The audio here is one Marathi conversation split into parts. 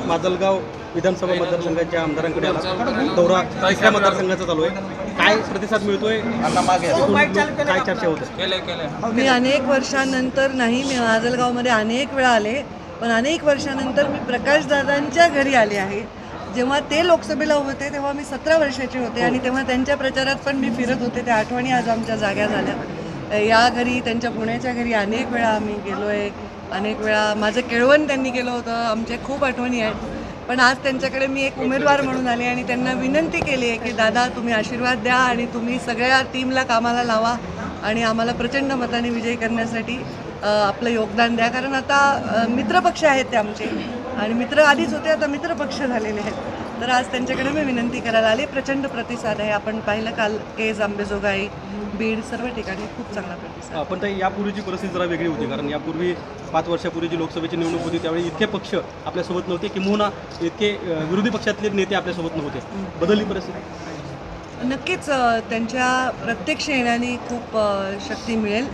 माजलगाव विधानसभा मतदारसंघाच्या आमदारांकडे आला दौरा तिसऱ्या मतदारसंघाचा चालू आहे, काय प्रतिसाद मिळतोय, काय चर्चा होते? मी अनेक वर्षांनंतर नाही, मी माजलगावमध्ये अनेक वेळा आले, पण अनेक वर्षानंतर मी प्रकाशदादांच्या घरी आले आहे. जेव्हा ते लोकसभेला होते तेव्हा मी 17 वर्षाचे होते आणि तेव्हा त्यांच्या प्रचारात पण मी फिरत होते. त्या आठवणी आज आमच्या जाग्या झाल्या. या घरी, त्यांच्या पुण्याच्या घरी अनेक वेळा आम्ही गेलो आहे. अनेक वेळा माझं केळवण त्यांनी केलं होतं. आमच्या खूप आठवणी आहेत. पण आज त्यांच्याकडे मी एक उमेदवार म्हणून आले आणि त्यांना विनंती केली आहे की दादा, तुम्ही आशीर्वाद द्या आणि तुम्ही सगळ्या टीमला कामाला लावा आणि आम्हाला प्रचंड मताने विजयी करण्यासाठी आपलं योगदान द्या. कारण आता मित्रपक्ष आहेत ते आमचे आणि मित्र आधीच होते, आता मित्रपक्ष झालेले आहेत. तर आज त्यांच्याकडे मी विनंती करायला आले. प्रचंड प्रतिसाद आहे. आपण पाहिलं काल केज, अंबेजोगाई, बीड सर्व ठिकाणी खूप चांगला प्रतिसाद. पण तर यापूर्वीची परिस्थिती जरा वेगळी होती, कारण यापूर्वी 5 वर्षापूर्वी जी लोकसभेची निवडणूक होती त्यावेळी इतके पक्ष आपल्यासोबत नव्हते, किंवा इतके विरोधी पक्षातले नेते आपल्यासोबत नव्हते. बदलली परिस्थिती? नक्कीच त्यांच्या प्रत्यक्ष येण्याने खूप शक्ती मिळेल.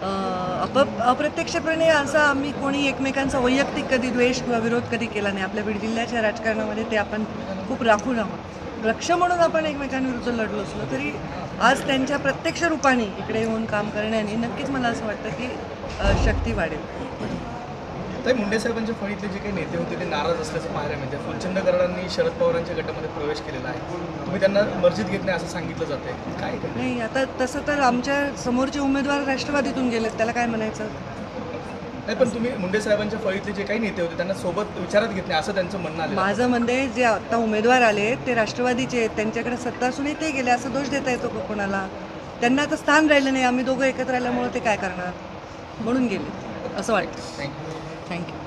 अप्रत्यक्षपणे असं आम्ही कोणी एकमेकांचा वैयक्तिक कधी द्वेष किंवा विरोध कधी केला नाही. आपल्या बीड जिल्ह्याच्या राजकारणामध्ये ते आपण खूप राखून आहोत. पक्ष म्हणून आपण एकमेकांविरुद्ध लढलो असलो तरी आज त्यांच्या प्रत्यक्ष रूपाने इकडे येऊन काम करण्याने नक्कीच मला असं वाटतं की शक्ती वाढेल. तर मुंडे साहेबांच्या फळीतले जे काही नेते होते ते नाराज असल्याचं पाहायला मिळते. फुलचंद कराडांनी शरद पवारांच्या गटामध्ये प्रवेश केलेला आहे. तुम्ही त्यांना मर्जीत घेत नाही असं सांगितलं जाते, काय नाही? आता तसं तर आमच्या समोरचे उमेदवार राष्ट्रवादीतून गेलेत, त्याला काय म्हणायचं? नाही, पण तुम्ही मुंडे साहेबांच्या फळीतले जे काही नेते होते त्यांना सोबत विचारात घेत नाही असं त्यांचं म्हणणं आलं. माझं म्हणणे, जे आता उमेदवार आले ते राष्ट्रवादीचे आहेत, त्यांच्याकडे सत्ता असूनही ते गेले, असं दोष देता येतो का कोणाला? त्यांना आता स्थान राहिलं नाही. आम्ही दोघं एकत्र राहिल्यामुळे ते काय करणार, म्हणून गेले असं वाटतं. थँक्यू. थँक्यू.